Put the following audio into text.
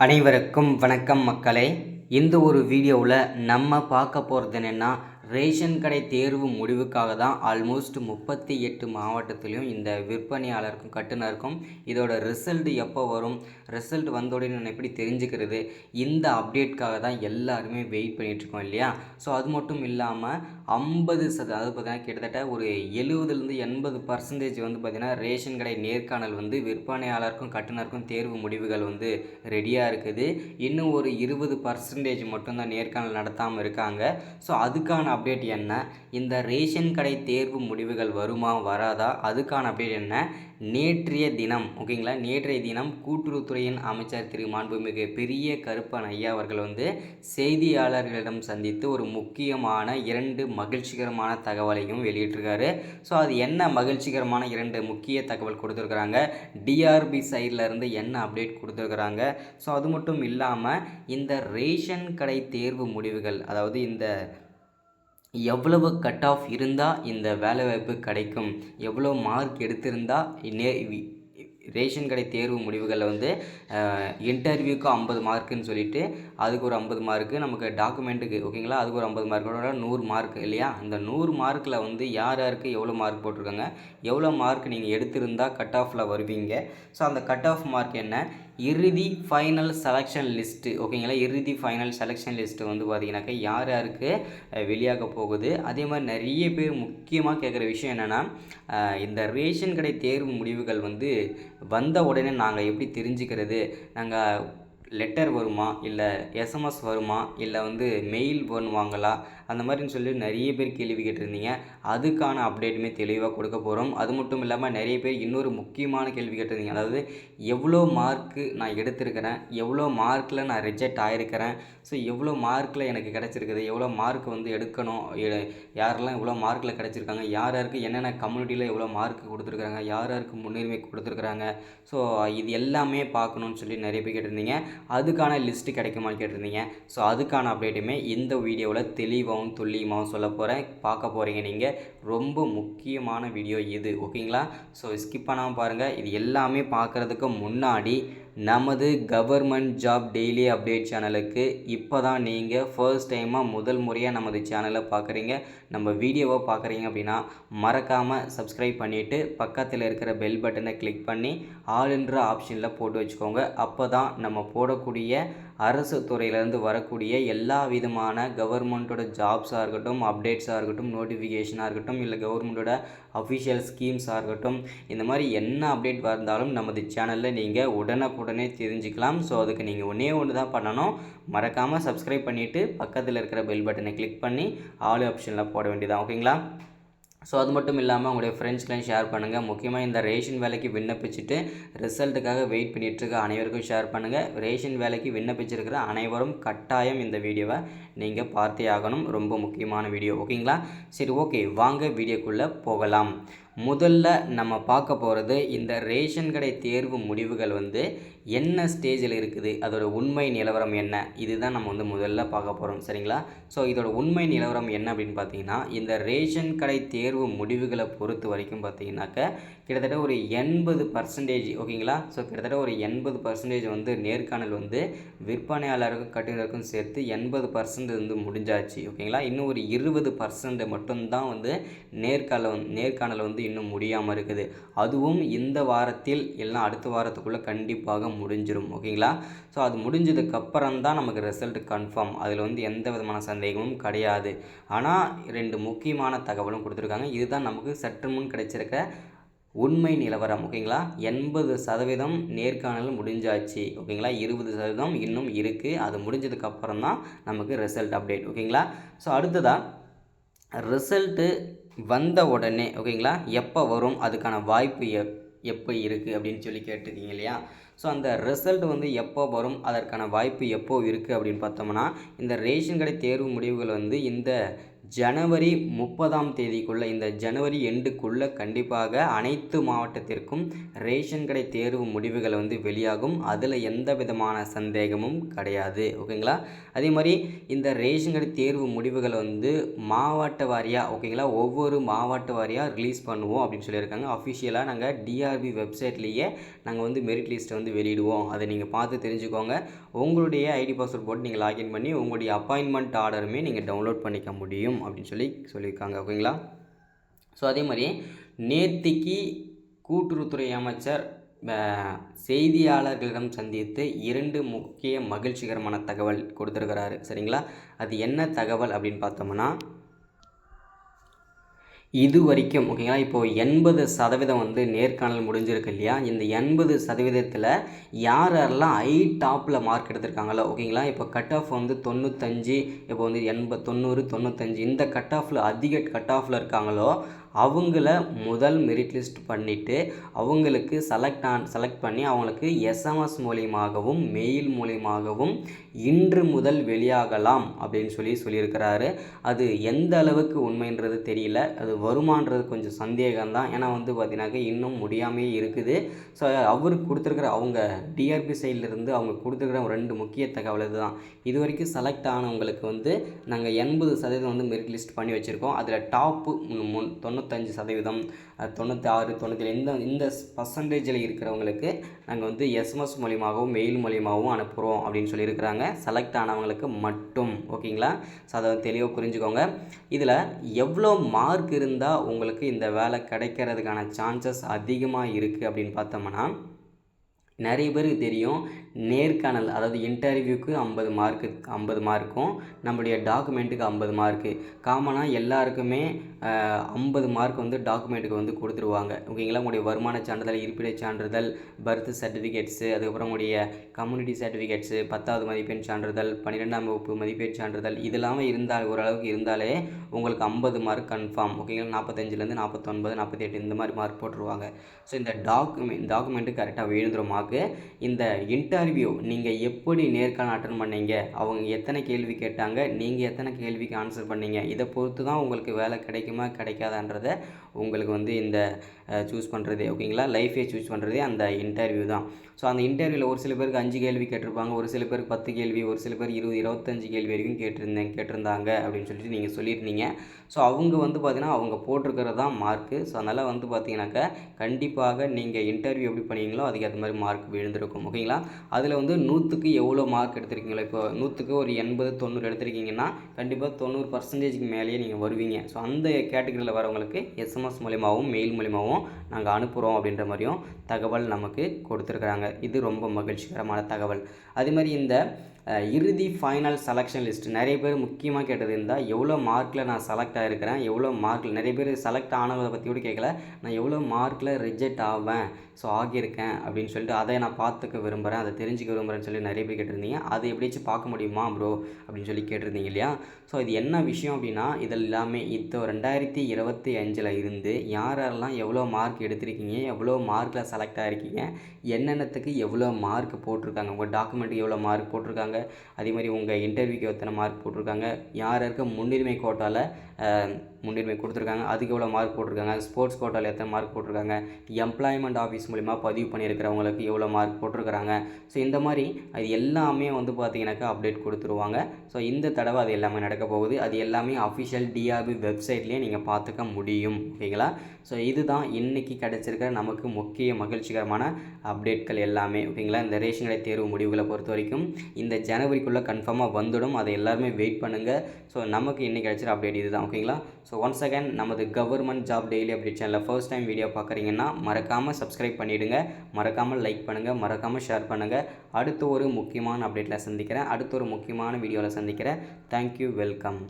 அனைவருக்கும் வணக்கம் மக்களே. இந்த ஒரு வீடியோவில் நம்ம பார்க்க போகிறது என்னென்னா, ரேஷன் கடை தேர்வு முடிவுக்காக தான் ஆல்மோஸ்ட் 38 மாவட்டத்திலையும் இந்த விற்பனையாளருக்கும் கட்டுனருக்கும் இதோட ரிசல்ட் எப்போ வரும், ரிசல்ட் வந்தோடனே நான் எப்படி தெரிஞ்சுக்கிறது, இந்த அப்டேட்காக தான் எல்லாருமே வெயிட் பண்ணிகிட்ருக்கோம் இல்லையா. ஸோ அது மட்டும் இல்லாமல் 50% அதாவது பார்த்திங்கன்னா கிட்டத்தட்ட ஒரு 70-80% வந்து பார்த்திங்கன்னா ரேஷன் கடை நேர்காணல் வந்து விற்பனையாளருக்கும் கட்டுனருக்கும் தேர்வு முடிவுகள் வந்து ரெடியாக இருக்குது. இன்னும் ஒரு 20% மட்டும்தான் நேர்காணல் நடத்தாமல் இருக்காங்க. ஸோ அதுக்கான அப்டேட் என்ன, இந்த ரேஷன் கடை தேர்வு முடிவுகள் வருமா வராதா, அதுக்கான அப்டேட் என்ன, நேற்றைய தினம் ஓகேங்களா, நேற்றைய தினம் கூட்டுறவுத்துறையின் அமைச்சர் திரு மாண்புமிகு பெரிய கருப்பன் ஐயா அவர்கள் வந்து செய்தியாளர்களிடம் சந்தித்து ஒரு முக்கியமான 2 மகிழ்ச்சிகரமான தகவலையும் வெளியிட்டிருக்காரு. ஸோ அது என்ன மகிழ்ச்சிகரமான 2 முக்கிய தகவல் கொடுத்துருக்குறாங்க, டிஆர்பி சைடில் இருந்து என்ன அப்டேட் கொடுத்துருக்குறாங்க. ஸோ அது மட்டும் இல்லாமல் இந்த ரேஷன் கடை தேர்வு முடிவுகள், அதாவது இந்த எவ்வளவு கட் ஆஃப் இருந்தால் இந்த வேலைவாய்ப்பு கிடைக்கும், எவ்வளோ மார்க் எடுத்திருந்தால் ரேஷன் கடை தேர்வு முடிவுகளில் வந்து இன்டர்வியூக்கு 50 மார்க்குன்னு சொல்லிட்டு அதுக்கு ஒரு 50 மார்க்கு, நமக்கு டாக்குமெண்ட்டுக்கு ஓகேங்களா அதுக்கு ஒரு 50 மார்க்கோட 100 மார்க் இல்லையா. அந்த 100 மார்க்கில் வந்து யார் யாருக்கு எவ்வளோ மார்க் போட்டிருக்காங்க, எவ்வளோ மார்க் நீங்கள் எடுத்திருந்தால் கட் ஆஃபில் வருவீங்க. ஸோ அந்த கட் ஆஃப் மார்க் என்ன, இறுதி ஃபைனல் செலெக்ஷன் லிஸ்ட்டு ஓகேங்களா, இறுதி ஃபைனல் செலெக்ஷன் லிஸ்ட்டு வந்து பார்த்திங்கனாக்கா யார் யாருக்கு வெளியாக போகுது. அதே மாதிரி நிறைய பேர் முக்கியமாக கேட்குற விஷயம் என்னென்னா, இந்த ரேஷன் கடை தேர்வு முடிவுகள் வந்து வந்த உடனே நாங்கள் எப்படி தெரிஞ்சுக்கிறது, நாங்கள் லெட்டர் வருமா, இல்லை எஸ்எம்எஸ் வருமா, இல்லை வந்து மெயில் பண்ணுவாங்களா, அந்த மாதிரின்னு சொல்லி நிறைய பேர் கேள்வி கேட்டிருந்தீங்க. அதுக்கான அப்டேட்டுமே தெளிவாக கொடுக்க போகிறோம். அது மட்டும் இல்லாமல் நிறைய பேர் இன்னொரு முக்கியமான கேள்வி கேட்டிருந்தீங்க, அதாவது எவ்வளோ மார்க்கு நான் எடுத்திருக்கிறேன், எவ்வளோ மார்க்கில் நான் ரிஜெக்ட் ஆகிருக்கிறேன், ஸோ எவ்வளோ மார்க்கில் எனக்கு கிடச்சிருக்குது, எவ்வளோ மார்க் வந்து எடுக்கணும், யாரெல்லாம் எவ்வளோ மார்க்கில் கிடச்சிருக்காங்க, யார் யாருக்கு என்னென்ன கம்யூனிட்டியில் எவ்வளோ மார்க் கொடுத்துருக்குறாங்க, யார் யாருக்கு முன்னுரிமை கொடுத்துருக்குறாங்க, ஸோ இது எல்லாமே பார்க்கணுன்னு சொல்லி நிறைய பேர் கேட்டிருந்தீங்க. அதுக்கான லிஸ்ட்டு கிடைக்குமான்னு கேட்டிருந்தீங்க. ஸோ அதுக்கான அப்டேட்டுமே இந்த வீடியோவில் தெளிவாகவும் துல்லியமாகவும் சொல்ல போகிறேன், பார்க்க போகிறீங்க நீங்கள். ரொம்ப முக்கியமான வீடியோ இது ஓகேங்களா. ஸோ ஸ்கிப் பண்ணாமல் பாருங்கள். இது எல்லாமே பார்க்குறதுக்கு முன்னாடி நமது கவர்மெண்ட் ஜாப் டெய்லி அப்டேட் சேனலுக்கு இப்போ தான் நீங்கள் ஃபர்ஸ்ட் டைமாக முதல் முறையாக நமது சேனலை பார்க்குறீங்க, நம்ம வீடியோவை பார்க்குறீங்க அப்படின்னா மறக்காமல் சப்ஸ்கிரைப் பண்ணிவிட்டு பக்கத்தில் இருக்கிற பெல் பட்டனை கிளிக் பண்ணி ஆல்ன்ற ஆப்ஷனில் போட்டு வச்சுக்கோங்க. அப்போ தான் நம்ம போடக்கூடிய அரசு துறையிலேருந்து வரக்கூடிய எல்லா விதமான கவர்மெண்ட்டோட ஜாப்ஸாக இருக்கட்டும், அப்டேட்ஸாக இருக்கட்டும், நோட்டிஃபிகேஷனாக இருக்கட்டும், இல்லை கவர்மெண்ட்டோட அஃபிஷியல் ஸ்கீம்ஸாக இருக்கட்டும், இந்த மாதிரி என்ன அப்டேட் வந்தாலும் நமது சேனலில் நீங்கள் உடனுக்குடனே தெரிஞ்சுக்கலாம். ஸோ அதுக்கு நீங்கள் ஒன்று தான் பண்ணணும், மறக்காமல் சப்ஸ்கிரைப் பண்ணிவிட்டு பக்கத்தில் இருக்கிற பெல் பட்டனை கிளிக் பண்ணி ஆல் ஆப்ஷனில் போட வேண்டியதான் ஓகேங்களா. ஸோ அது மட்டும் இல்லாமல் உங்களுடைய ஃப்ரெண்ட்ஸ்க்கெலாம் ஷேர் பண்ணுங்கள். முக்கியமாக இந்த ரேஷன் வேலைக்கு விண்ணப்பிச்சுட்டு ரிசல்ட்டுக்காக வெயிட் பண்ணிகிட்ருக்க அனைவருக்கும் ஷேர் பண்ணுங்கள். ரேஷன் வேலைக்கு விண்ணப்பிச்சிருக்கிற அனைவரும் கட்டாயம் இந்த வீடியோவை நீங்கள் பார்த்தே ஆகணும், ரொம்ப முக்கியமான வீடியோ ஓகேங்களா. சரி ஓகே, வாங்க வீடியோக்குள்ளே போகலாம். முதல்ல நம்ம பார்க்க போகிறது இந்த ரேஷன் கடை தேர்வு முடிவுகள் வந்து என்ன ஸ்டேஜில் இருக்குது, அதோட உண்மை நிலவரம் என்ன, இதுதான் நம்ம வந்து முதல்ல பார்க்க போகிறோம் சரிங்களா. ஸோ இதோட உண்மை நிலவரம் என்ன அப்படின்னு பார்த்தீங்கன்னா, இந்த ரேஷன் கடை தேர்வு முடிவுகளை பொறுத்த வரைக்கும் பார்த்தீங்கன்னாக்க கிட்டத்தட்ட ஒரு 80% ஓகேங்களா. ஸோ கிட்டத்தட்ட ஒரு 80% வந்து நேர்காணல் வந்து விற்பனையாளருக்கும் கட்டுநருக்கும் சேர்த்து 80% வந்து முடிஞ்சாச்சு ஓகேங்களா. இன்னும் ஒரு 20% மட்டும்தான் வந்து நேர்காணல் வந்து இன்னும் முடியாமல் இருக்குது. அதுவும் இந்த வாரத்தில் இல்லைனா அடுத்த வாரத்துக்குள்ளே கண்டிப்பாக முடிஞ்சிடும் ஓகேங்களா. ஸோ அது முடிஞ்சதுக்கப்புறம் தான் நமக்கு ரிசல்ட் கன்ஃபார்ம், அதில் வந்து எந்த விதமான சந்தேகமும் கிடையாது. ஆனால் 2 முக்கியமான தகவலும் கொடுத்துருக்காங்க. இதுதான் நமக்கு சற்று முன் கிடைச்சிருக்க உண்மை நிலவரம் ஓகேங்களா. 80% நேர்காணல் முடிஞ்சாச்சு ஓகேங்களா, 20% இன்னும் இருக்குது. அது முடிஞ்சதுக்கப்புறம் தான் நமக்கு ரிசல்ட் அப்டேட் ஓகேங்களா. ஸோ அடுத்ததாக ரிசல்ட்டு வந்த உடனே ஓகேங்களா எப்போ வரும், அதுக்கான வாய்ப்பு எப்போ இருக்குது அப்படின்னு சொல்லி கேட்டிருக்கீங்க இல்லையா. ஸோ அந்த ரிசல்ட் வந்து எப்போ வரும், அதற்கான வாய்ப்பு எப்போ இருக்குது அப்படின்னு பார்த்தோம்னா, இந்த ரேஷன் கடை தேர்வு முடிவுகள் வந்து இந்த ஜனவரி 30ஆம் தேதிக்குள்ளே, இந்த ஜனவரி எண்டுக்குள்ளே கண்டிப்பாக அனைத்து மாவட்டத்திற்கும் ரேஷன் கடை தேர்வு முடிவுகள் வந்து வெளியாகும். அதில் எந்த விதமான சந்தேகமும் கிடையாது. ஓகேங்களா? அதே மாதிரி இந்த ரேஷன் கடை தேர்வு முடிவுகளை வந்து மாவட்ட வாரியாக, ஓகேங்களா, ஒவ்வொரு மாவட்ட வாரியாக ரிலீஸ் பண்ணுவோம் அப்படின்னு சொல்லியிருக்காங்க. அஃபிஷியலாக நாங்கள் டிஆர்பி வெப்சைட்லேயே நாங்கள் வந்து மெரிட் லிஸ்ட்டை வந்து வெளியிடுவோம். அதை நீங்கள் பார்த்து தெரிஞ்சுக்கோங்க. உங்களுடைய ஐடி பாஸ்வேர்ட் போட்டு நீங்கள் லாகின் பண்ணி உங்களுடைய அப்பாயின்மெண்ட் ஆர்டருமே நீங்கள் டவுன்லோட் பண்ணிக்க முடியும் அப்படின்னு சொல்லியிருக்காங்க. ஓகேங்களா? ஸோ அதே மாதிரி நேத்திக்கு கூட்டுறவுத்துறை அமைச்சர் செய்தியாளர்களிடம் சந்தித்து 2 முக்கிய மகிழ்ச்சிகரமான தகவல் கொடுத்துருக்கிறாரு. சரிங்களா? அது என்ன தகவல் அப்படின்னு பார்த்தோம்னா, இது வரைக்கும், ஓகேங்களா, இப்போது 80% வந்து நேர்காணல் முடிஞ்சிருக்கு இல்லையா? இந்த 80%த்தில் யாரெல்லாம் டாப்பில் மார்க் எடுத்திருக்காங்களோ, ஓகேங்களா, இப்போ கட் ஆஃப் வந்து 95, இப்போ வந்து 80, 90, 95 இந்த கட் ஆஃபில் அதிக கட் ஆஃபில் இருக்காங்களோ அவங்கள முதல் மெரிட் லிஸ்ட் பண்ணிவிட்டு அவங்களுக்கு செலக்ட் பண்ணி அவங்களுக்கு எஸ்எம்எஸ் மூலியமாகவும் மெயில் மூலியமாகவும் இன்று முதல் வெளியாகலாம் அப்படின்னு சொல்லியிருக்கிறாரு. அது எந்த அளவுக்கு உண்மைன்றது தெரியல. அது வருமானது கொஞ்சம் சந்தேகம்தான். ஏன்னா வந்து பார்த்தீங்கன்னாக்க இன்னும் முடியாமையே இருக்குது. ஸோ அவருக்கு கொடுத்துருக்குற அவங்க டிஆர்பி சைட்லேருந்து அவங்க கொடுத்துருக்குற 2 முக்கிய தகவல் இதுதான். இது வரைக்கும் செலக்ட் ஆனவங்களுக்கு வந்து நாங்கள் 80% வந்து மெரிட் லிஸ்ட் பண்ணி வச்சுருக்கோம். அதில் டாப்பு 95%, 96, 97 இந்த பர்சன்டேஜில் இருக்கிறவங்களுக்கு நாங்கள் வந்து எஸ்எம்எஸ் மூலியமாகவும் மெயில் மூலியமாகவும் அனுப்புகிறோம் அப்படின்னு சொல்லியிருக்கிறாங்க. செலக்ட் ஆனவங்களுக்கு மட்டும். ஓகேங்களா? ஸோ அதை தெளிவாக புரிஞ்சுக்கோங்க. இதில் எவ்வளோ மார்க் இருந்தால் உங்களுக்கு இந்த வேலை கிடைக்கிறதுக்கான சான்சஸ் அதிகமாக இருக்குது அப்படின்னு பார்த்தோம்னா, நிறைய பேருக்கு தெரியும் நேர்காணல், அதாவது இன்டர்வியூக்கு 50 மார்க்கும் நம்மளுடைய டாக்குமெண்ட்டுக்கு 50 மார்க்கு. காமனாக எல்லாருக்குமே 50 மார்க் வந்து டாக்குமெண்ட்டுக்கு வந்து கொடுத்துருவாங்க. ஓகேங்களா? உங்களுடைய வருமான சான்றிதழ், இருப்பிடச் சான்றிதழ், பர்த் சர்டிஃபிகேட்ஸு, அதுக்கப்புறம் உங்களுடைய கம்யூனிட்டி சர்டிஃபிகேட்ஸு, 10வது மதிப்பெண் சான்றிதழ், 12ஆம் வகுப்பு மதிப்பெண் சான்றிதழ், இதெல்லாமே இருந்தால் ஓரளவுக்கு இருந்தாலே உங்களுக்கு 50 மார்க் கன்ஃபார்ம். ஓகேங்களா? 45லேருந்து 49, 48 இந்த மாதிரி மார்க் போட்டுருவாங்க. ஸோ இந்த டாக்குமெண்ட்டு கரெக்டாக எழுதுகிற மார்க்கு. இந்த இன்டர்வியூ நீங்கள் எப்படி நேர்காணல் அட்டன் பண்ணீங்க, அவங்க எத்தனை கேள்வி கேட்டாங்க, நீங்கள் எத்தனை கேள்விக்கு ஆன்சர் பண்ணீங்க, இதை பொறுத்து தான் உங்களுக்கு வேலை கிடைக்குமா கிடைக்காதான்றதை உங்களுக்கு வந்து இந்த சூஸ் பண்ணுறது, ஓகேங்களா, லைஃபே சூஸ் பண்ணுறதே அந்த இன்டர்வியூ தான். ஸோ அந்த இன்டர்வியூவில் ஒரு சில பேருக்கு 5 கேள்வி கேட்டிருப்பாங்க, ஒரு சில பேருக்கு 10 கேள்வி, ஒரு சில பேர் 20, 25 கேள்வி வரைக்கும் கேட்டிருந்தாங்க அப்படின்னு சொல்லிட்டு நீங்கள் சொல்லியிருந்தீங்க. ஸோ அவங்க வந்து பார்த்திங்கன்னா அவங்க போட்டிருக்கிறது தான் மார்க்கு. ஸோ அதனால் வந்து பார்த்திங்கனாக்கா கண்டிப்பாக நீங்கள் இன்டர்வியூ எப்படி பண்ணீங்களோ அதுக்கு ஏற்ற மாதிரி மார்க் விழுந்திருக்கும். ஓகேங்களா? அதில் வந்து 100க்கு எவ்வளோ மார்க் எடுத்திருக்கீங்களோ, இப்போ 100க்கு ஒரு 80, 90 எடுத்திருக்கீங்கன்னா கண்டிப்பாக 90%க்கு மேலேயே நீங்கள் வருவீங்க. ஸோ அந்த கேட்டகரியில் வரவங்களுக்கு எஸ்எம்எஸ் மூலியமாகவும் மெயில் மூலியமாகவும் நாங்கள் அனுப்புகிறோம் அப்படின்ற மாதிரியும் தகவல் நமக்கு கொடுத்துருக்குறாங்க. இது ரொம்ப மகிழ்ச்சிகரமான தகவல். அதே மாதிரி இந்த இறுதி ஃபைனல் செலெக்ஷன் லிஸ்ட் நிறைய பேர் முக்கியமாக கேட்டது இருந்தால் எவ்வளோ மார்க்கில் நான் செலக்ட் ஆகிருக்கிறேன், எவ்வளோ மார்க்கில், நிறைய பேர் செலக்ட் ஆனதை பற்றி கூட கேட்கல, நான் எவ்வளோ மார்க்கில் ரிஜெக்ட் ஆவேன், ஸோ ஆகியிருக்கேன் அப்படின்னு சொல்லிட்டு அதை நான் பார்த்துக்க விரும்புகிறேன், அதை தெரிஞ்சுக்க விரும்புகிறேன்னு சொல்லி நிறைய பேர் கேட்டிருந்தீங்க. அதை எப்படியாச்சும் பார்க்க முடியுமா ப்ரோ அப்படின்னு சொல்லி கேட்டிருந்தீங்க இல்லையா? ஸோ இது என்ன விஷயம் அப்படின்னா, இது எல்லாமே இப்போ 2025 இருந்து யாரெல்லாம் எவ்வளோ மார்க் எடுத்திருக்கீங்க, எவ்வளோ மார்க்கில் செலக்ட் ஆகிருக்கீங்க, என்னென்னத்துக்கு எவ்வளோ மார்க் போட்டிருக்காங்க, உங்கள் டாக்குமெண்ட்டுக்கு எவ்வளோ மார்க் போட்டிருக்காங்க, அதே மாதிரி உங்கள் இன்டர்வியூக்கு எத்தனை மார்க் போட்டிருக்காங்க, யார் யாருக்கு முன்னுரிமை கோட்டாவில் முன்னுரிமை கொடுத்துருக்காங்க அதுக்கு எவ்வளோ மார்க் போட்டிருக்காங்க, ஸ்போர்ட்ஸ் கோட்டாவில் எத்தனை மார்க் போட்டிருக்காங்க, எம்ப்ளாய்மெண்ட் ஆஃபீஸ் மூலிமா பதிவு பண்ணியிருக்கிறவங்களுக்கு எவ்வளோ மார்க் போட்டிருக்கிறாங்க. ஸோ இந்த மாதிரி அது எல்லாமே வந்து பார்த்திங்கனாக்கா அப்டேட் கொடுத்துருவாங்க. ஸோ இந்த தடவை அது எல்லாமே நடக்க போகுது. அது எல்லாமே அஃபிஷியல் டிஆர்பி வெப்சைட்லேயே நீங்கள் பார்த்துக்க முடியும். ஓகேங்களா? ஸோ இதுதான் இன்றைக்கி கிடச்சிருக்கிற நமக்கு முக்கிய மகிழ்ச்சிகரமான அப்டேட்கள் எல்லாமே. ஓகேங்களா? இந்த ரேஷன் கடை தேர்வு முடிவுகளை பொறுத்த வரைக்கும் இந்த ஜனவரிக்குள்ளே கன்ஃபார்மாக வந்துடும். அதை எல்லாருமே வெயிட் பண்ணுங்கள். ஸோ நமக்கு இன்றைக்கி கிடச்சிற அப்டேட் இது தான். ஓகேங்களா? ஸோ ஒன்ஸ் அகேன் நமது கவர்மெண்ட் ஜாப் டெய்லி அப்டேட் சேனலில் ஃபர்ஸ்ட் டைம் வீடியோ பார்க்குறீங்கன்னா மறக்காமல் சப்ஸ்கிரைப் பண்ணிவிடுங்க, மறக்காமல் லைக் பண்ணுங்கள், மறக்காமல் ஷேர் பண்ணுங்கள். அடுத்த ஒரு முக்கியமான அப்டேட்டில் சந்திக்கிறேன், அடுத்த ஒரு முக்கியமான வீடியோவில் சந்திக்கிறேன். Thank you, welcome.